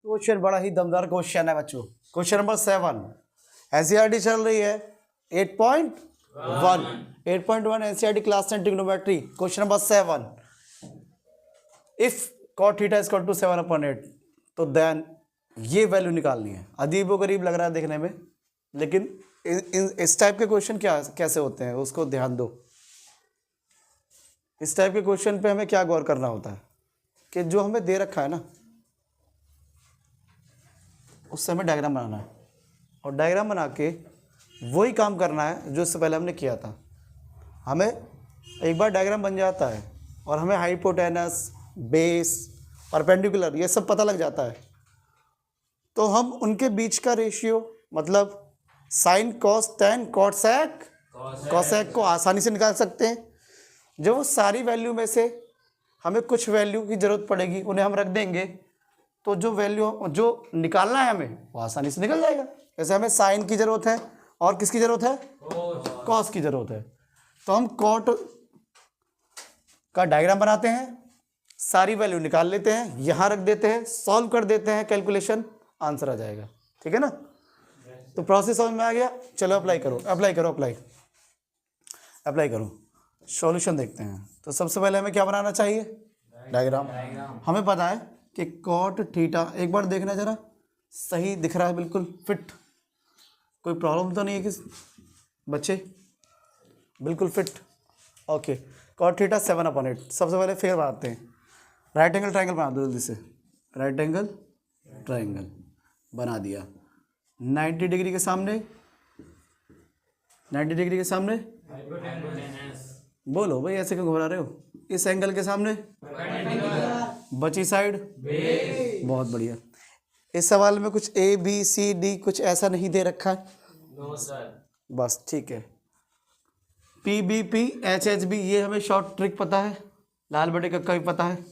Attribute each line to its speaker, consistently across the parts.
Speaker 1: Question बड़ा ही दमदार question है बच्चों। क्वेश्चन नंबर 7 एनसीईआरटी चल रही है 8.1 NCERT class 10 trigonometry. Question number 7 if cot theta is equal to 7/8 तो देन ये वैल्यू निकालनी है। अजीबो गरीब लग रहा है देखने में, लेकिन इस टाइप के क्वेश्चन कैसे होते हैं उसको ध्यान दो। इस टाइप के क्वेश्चन पे हमें क्या गौर करना होता है कि जो हमें दे रखा है ना उससे हमें डायग्राम बनाना है, और डायग्राम बना के वही काम करना है जो इससे पहले हमने किया था। हमें एक बार डायग्राम बन जाता है और हमें हाइपोटेनस, बेस, परपेंडिकुलर ये सब पता लग जाता है, तो हम उनके बीच का रेशियो मतलब साइन, कॉस, टैन, कॉट, सेक, कॉसेक को आसानी से निकाल सकते हैं। जब वो सारी वैल्यू में से हमें कुछ वैल्यू की ज़रूरत पड़ेगी उन्हें हम रख देंगे, तो जो वैल्यू जो निकालना है हमें वो आसानी से निकल जाएगा। जैसे हमें साइन की ज़रूरत है और किसकी ज़रूरत है, कॉस की ज़रूरत है, तो हम कॉट का डायग्राम बनाते हैं, सारी वैल्यू निकाल लेते हैं, यहाँ रख देते हैं, सॉल्व कर देते हैं, कैलकुलेशन, आंसर आ जाएगा। ठीक है ना। तो प्रोसेस समझ में आ गया। चलो अप्लाई करो, अप्लाई करो, सॉल्यूशन देखते हैं। तो सबसे पहले हमें क्या बनाना चाहिए, डायग्राम। हमें पता है कि कॉट थीटा, एक बार देखना जरा सही दिख रहा है, बिल्कुल फिट, कोई प्रॉब्लम तो नहीं है किस बच्चे, बिल्कुल फिट। Okay, cot theta 7/8। सबसे पहले फिर बनाते हैं, राइट एंगल ट्राइंगल बना दो जल्दी से। राइट एंगल ट्राइंगल बना दिया, 90 डिग्री के सामने, 90 डिग्री के सामने बोलो भाई, ऐसे क्यों घबरा रहे हो। इस एंगल के सामने बची साइड, बहुत बढ़िया। इस सवाल में कुछ ए बी सी डी कुछ ऐसा नहीं दे रखा है, नो सर, बस ठीक है। P B P H H B ये हमें शॉर्ट ट्रिक पता है, लाल बटे का भी पता है।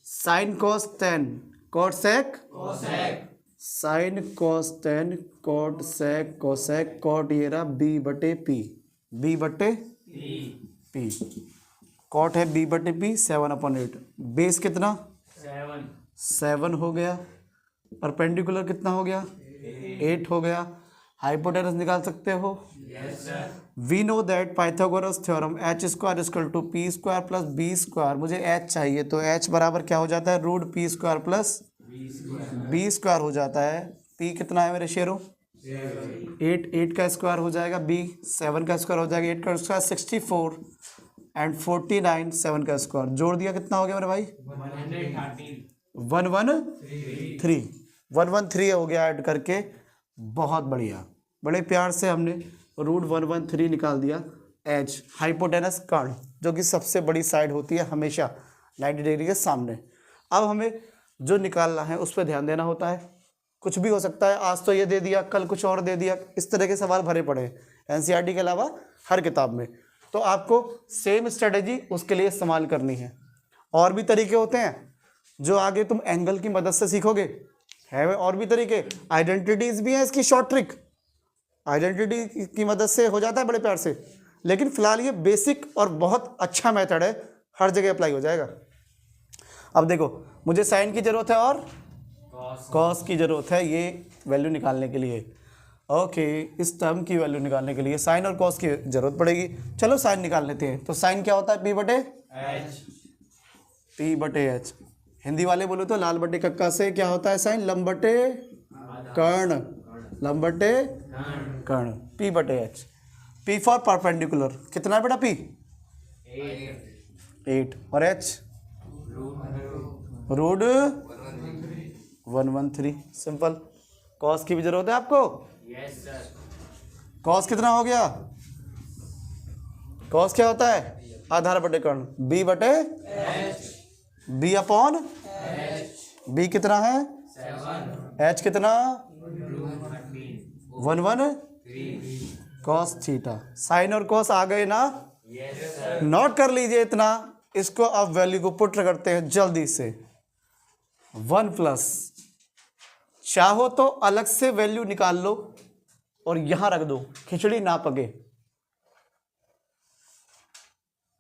Speaker 1: Sine cos tan cot sec sine cos tan cot sec cosec cot, ये रहा बी बटे पी, बी बटे पी, कॉट है बी बटे पी 7/8। बेस कितना 7 हो गया, परपेंडिकुलर कितना हो गया 8 हो गया। हाइपोटेनस निकाल सकते हो, we know that Pythagoras theorem H square equal to P square plus B square. मुझे एच चाहिए तो एच बराबर क्या हो जाता है, root P square plus B square हो जाता है। पी कितना है मेरे शेरों 8 का स्क्वायर हो जाएगा, बी 7 का स्क्वायर हो जाएगा, 8 का स्क्वायर 64 एंड 49 7 का स्क्वायर जोड़ दिया कितना हो गया मेरे भाई 113 हो गया ऐड करके। बहुत बढ़िया, बड़े प्यार से हमने रूट 113 निकाल दिया। एच हाइपोटेनस कर्ण जो कि सबसे बड़ी साइड होती है हमेशा 90 डिग्री के सामने। अब हमें जो निकालना है उस पर ध्यान देना होता है, कुछ भी हो सकता है, आज तो ये दे दिया कल कुछ और दे दिया, इस तरह के सवाल भरे पड़े हैं एनसीईआरटी के अलावा हर किताब में। तो आपको सेम स्ट्रेटेजी उसके लिए इस्तेमाल करनी है। और भी तरीके होते हैं जो आगे तुम एंगल की मदद से सीखोगे, है और भी तरीके, आइडेंटिटीज भी हैं इसकी शॉर्ट ट्रिक, आइडेंटिटी की मदद से हो जाता है बड़े प्यार से। लेकिन फिलहाल ये बेसिक और बहुत अच्छा मेथड है, हर जगह अप्लाई हो जाएगा। अब देखो मुझे साइन की जरूरत है और कॉस की जरूरत है ये वैल्यू निकालने के लिए। ओके, इस टर्म की वैल्यू निकालने के लिए साइन और कॉस की जरूरत पड़ेगी। चलो साइन निकाल लेते हैं। तो साइन क्या होता है, पी बटे एच। हिंदी वाले बोलो तो लाल बटे कक्का से क्या होता है साइन, लंब बटे कर्ण, लंब बटे कर्ण, पी बटे एच। पी फॉर परपेंडिकुलर कितना है बेटा, पी 8 और एच रूट 113। सिंपल। कॉस की भी जरूरत है आपको, यस सर। कॉस कितना हो गया, कॉस क्या होता है आधार बटे कर्ण, बी बटे बी अपॉन बी कितना है 7, एच कितना 113 कॉस थीटा। साइन और कॉस आ गए ना, यस। नोट कर लीजिए इतना, इसको अब वैल्यू को पुट करते हैं जल्दी से। 1+, चाहो तो अलग से वैल्यू निकाल लो और यहां रख दो, खिचड़ी ना पके।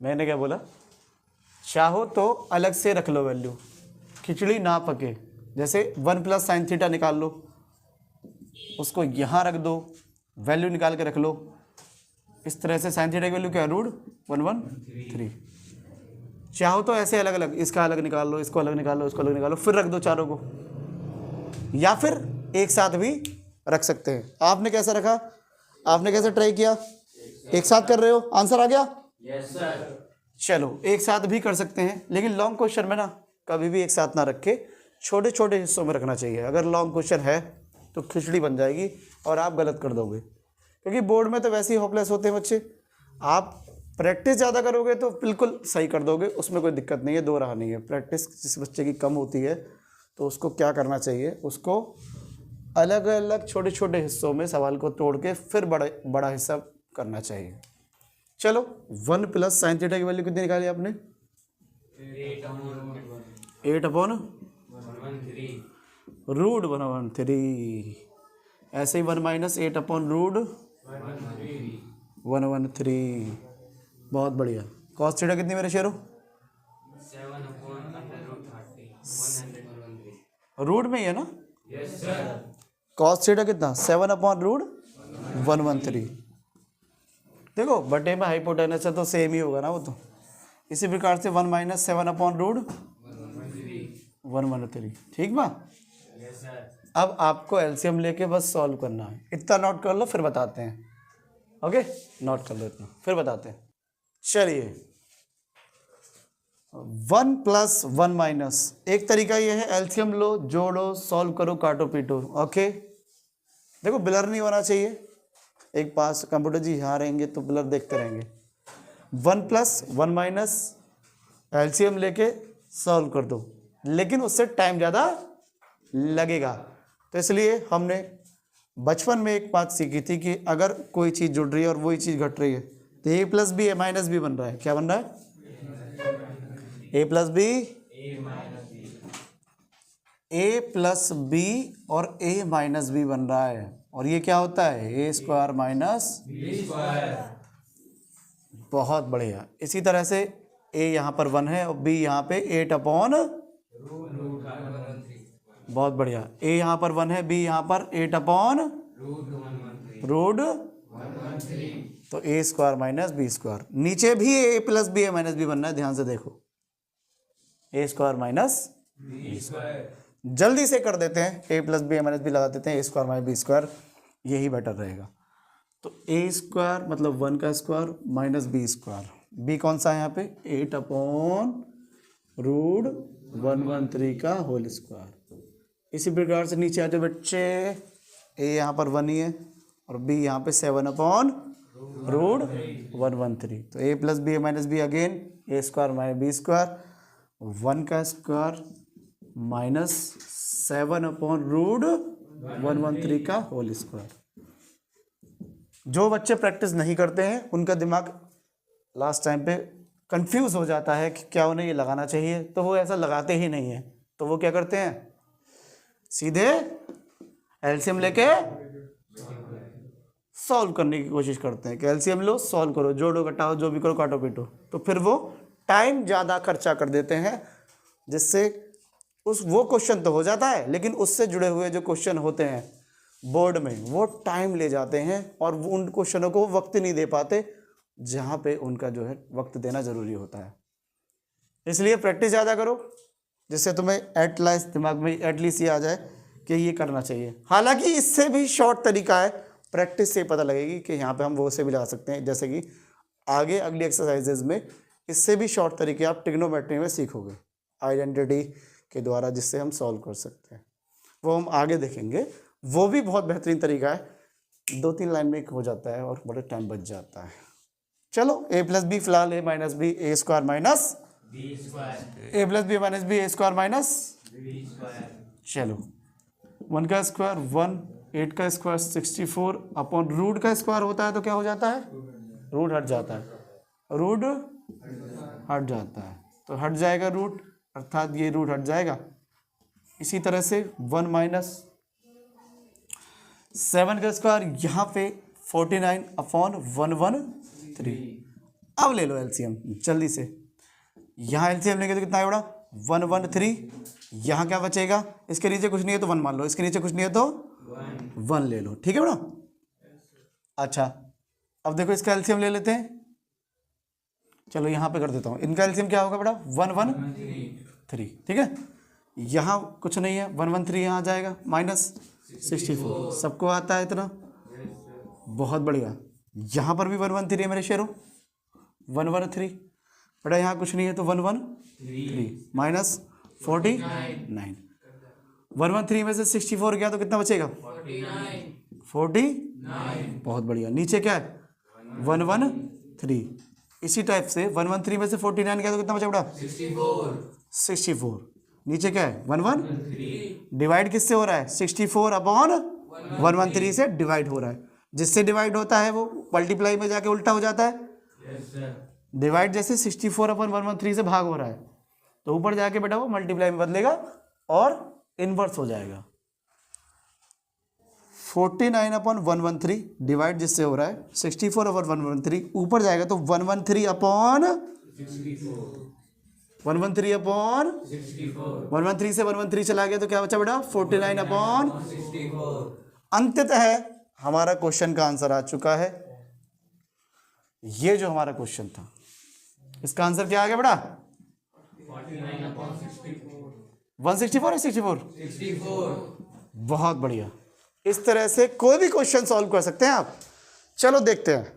Speaker 1: मैंने क्या बोला, चाहो तो अलग से रख लो वैल्यू, खिचड़ी ना पके। जैसे 1 प्लस साइन थीटा निकाल लो, उसको यहाँ रख दो, वैल्यू निकाल के रख लो। इस तरह से साइन थीटा की वैल्यू क्या है, √113। चाहो तो ऐसे अलग अलग, इसका अलग निकाल लो, इसको अलग निकाल लो, इसको अलग निकालो, फिर रख दो चारों को, या फिर एक साथ भी रख सकते हैं। आपने कैसा रखा, आपने कैसे ट्राई किया, एक साथ कर रहे हो, आंसर आ गया?
Speaker 2: Yes sir.
Speaker 1: चलो एक साथ भी कर सकते हैं, लेकिन लॉन्ग क्वेश्चन में ना कभी भी एक साथ ना रख के छोटे छोटे हिस्सों में रखना चाहिए। अगर लॉन्ग क्वेश्चन है तो खिचड़ी बन जाएगी और आप गलत कर दोगे, क्योंकि बोर्ड में तो वैसे ही होपलेस होते हैं बच्चे। आप प्रैक्टिस ज़्यादा करोगे तो बिल्कुल सही कर दोगे, उसमें कोई दिक्कत नहीं है, दो राह नहीं है। प्रैक्टिस जिस बच्चे की कम होती है तो उसको क्या करना चाहिए, उसको अलग अलग छोटे छोटे हिस्सों में सवाल को तोड़ के फिर बड़ा हिस्सा करना चाहिए। चलो 1 प्लस साइन थीटा की वैल्यू कितनी निकाली आपने, 8/√113। ऐसे ही 1 माइनस 8/√113। बहुत बढ़िया। कॉस थीटा कितनी मेरे शेरों,
Speaker 2: 7/√30
Speaker 1: रूट में ही है ना।
Speaker 2: Yes sir.
Speaker 1: कॉस थीटा कितना, 7/√113। देखो बटे में हाइपोटेनस है तो सेम ही होगा ना वो तो। इसी प्रकार से 1 माइनस 7/√113। ठीक बा।
Speaker 2: Yes sir.
Speaker 1: अब आपको एलसीएम लेके बस सॉल्व करना है। इतना नोट कर लो फिर बताते हैं। ओके, नोट कर लो इतना फिर बताते हैं। चलिए 1 प्लस 1 माइनस, एक तरीका ये है, एलसीएम लो, जोड़ो, सॉल्व करो, काटो पीटो। ओके, देखो ब्लर नहीं होना चाहिए। एक पास कंप्यूटर जी यहाँ रहेंगे तो ब्लर देखते रहेंगे। 1 प्लस 1 माइनस एलसीएम लेके सॉल्व कर दो, लेकिन उससे टाइम ज़्यादा लगेगा। तो इसलिए हमने बचपन में एक बात सीखी थी कि अगर कोई चीज़ जुड़ रही है और वही चीज़ घट रही है तो ए plus b a minus B बन रहा है। क्या बन रहा है, ए प्लस बी, ए प्लस बी और ए माइनस बी बन रहा है। और ये क्या होता है, ए स्क्वायर माइनस बी स्क्वायर। बहुत बढ़िया। इसी तरह से ए यहाँ पर 1 है और बी यहाँ पे 8/√113। बहुत बढ़िया। ए यहाँ पर 1 है, बी यहाँ पर 8/√113। तो a square minus b square. नीचे भी a plus b a minus b बनना है, ध्यान से देखो, a square minus b square. जल्दी से कर देते हैं, a plus b a minus b लगा देते हैं, a square minus b square, यही बेटर रहेगा। तो ए स्क्वायर मतलब 1 का square minus b square. B कौन सा है यहाँ पे, 8/√113 का होल स्क्वायर। इसी प्रकार से नीचे आते बच्चे, ए यहाँ पर 1 ही है और बी यहाँ पे 7/√113। तो ए plus b a minus be again A square minus b square, 1 का स्क्वायर माइनस 7/√113 का होल स्क्वायर। जो बच्चे प्रैक्टिस नहीं करते हैं उनका दिमाग लास्ट टाइम पे कंफ्यूज हो जाता है कि क्या उन्हें ये लगाना चाहिए, तो वो ऐसा लगाते ही नहीं है। तो वो क्या करते हैं, सीधे एलसीएम लेके सॉल्व करने की कोशिश करते हैं कि एलसीएम लो, सॉल्व करो, जोड़ो घटाओ, जो भी करो, काटो पीटो। तो फिर वो टाइम ज़्यादा खर्चा कर देते हैं, जिससे वो क्वेश्चन तो हो जाता है, लेकिन उससे जुड़े हुए जो क्वेश्चन होते हैं बोर्ड में वो टाइम ले जाते हैं और वो उन क्वेश्चनों को वक्त नहीं दे पाते जहाँ पे उनका जो है वक्त देना ज़रूरी होता है। इसलिए प्रैक्टिस ज़्यादा करो, जिससे तुम्हें एटलीस्ट दिमाग में एटलीस्ट ये आ जाए कि ये करना चाहिए। हालांकि इससे भी शॉर्ट तरीका है, प्रैक्टिस से पता लगेगी कि यहाँ पे हम वो से भी लगा सकते हैं, जैसे कि आगे अगली एक्सरसाइजेज में इससे भी शॉर्ट तरीके आप ट्रिग्नोमेट्री में सीखोगे आइडेंटिटी के द्वारा, जिससे हम सॉल्व कर सकते हैं। वो हम आगे देखेंगे, वो भी बहुत बेहतरीन तरीका है, 2-3 लाइन में हो जाता है और बड़े टाइम बच जाता है। चलो ए प्लस बी फिलहाल ए माइनस बी ए स्क्वायर माइनस बी स्क्वायर, ए प्लस बी माइनस बी ए स्क्वायर माइनस बी स्क्वायर। चलो 1 का स्क्वायर 1, 8 का स्क्वायर 64 अपॉन रूट का स्क्वायर होता है तो क्या हो जाता है, रूट हट जाता है, रूट हट जाता है, तो हट जाएगा रूट, अर्थात ये रूट हट जाएगा। इसी तरह से 1 माइनस 7 का स्क्वायर यहाँ पे 49/113। अब ले लो एलसीएम जल्दी से, यहाँ एलसीएम लेंगे तो कितना है बड़ा, 113 यहाँ क्या बचेगा, इसके नीचे कुछ नहीं है तो 1 मान लो, इसके नीचे कुछ नहीं है तो 1 ले लो, ठीक है बेटा। अच्छा अब देखो इसका एलसीएम ले लेते हैं, चलो यहाँ पे कर देता हूँ। इनका एलसीएम क्या होगा बेटा 1 1 3, ठीक है। यहाँ कुछ नहीं है, 1 1 3 यहाँ आ जाएगा, -64 सबको आता है इतना, बहुत बढ़िया। यहाँ पर भी 1 1 3 है मेरे शेरों, 1 1 3 बेटा, यहाँ कुछ नहीं है तो 1 1 3 -49, 1 1 3 में से 64 गया तो कितना बचेगा 49, बहुत बढ़िया। नीचे क्या है 1 1 3, इसी टाइप से 1 1 3 में से 49 गया तो कितना बचा बेटा 64। नीचे क्या है 1 1 डिवाइड किससे हो रहा है 64 अपॉन 1 1 3 से डिवाइड हो रहा है, जिससे डिवाइड होता है वो मल्टीप्लाई में जाके उल्टा हो जाता है। डिवाइड जैसे 64 अपॉन 1 1 3 से भाग हो रहा है तो ऊपर जाके बेटा वो मल्टीप्लाई में बदलेगा और इनवर्स हो जाएगा। 49 अपॉन 1 1 3 डिवाइड जिससे हो रहा है 64 अपॉन 1 1 3, ऊपर जाएगा तो 1 1 3 अपॉन 1 1 3 अपॉन 1 1 3 से 1 1 3 चला गया तो क्या बचा बेटा 49 अपॉन 64। अंततः हमारा क्वेश्चन का आंसर आ चुका है। ये जो हमारा क्वेश्चन था इसका आंसर क्या आ गया बेटा 164 है 64, बहुत बढ़िया। इस तरह से कोई भी क्वेश्चन सॉल्व कर सकते हैं आप। चलो देखते हैं।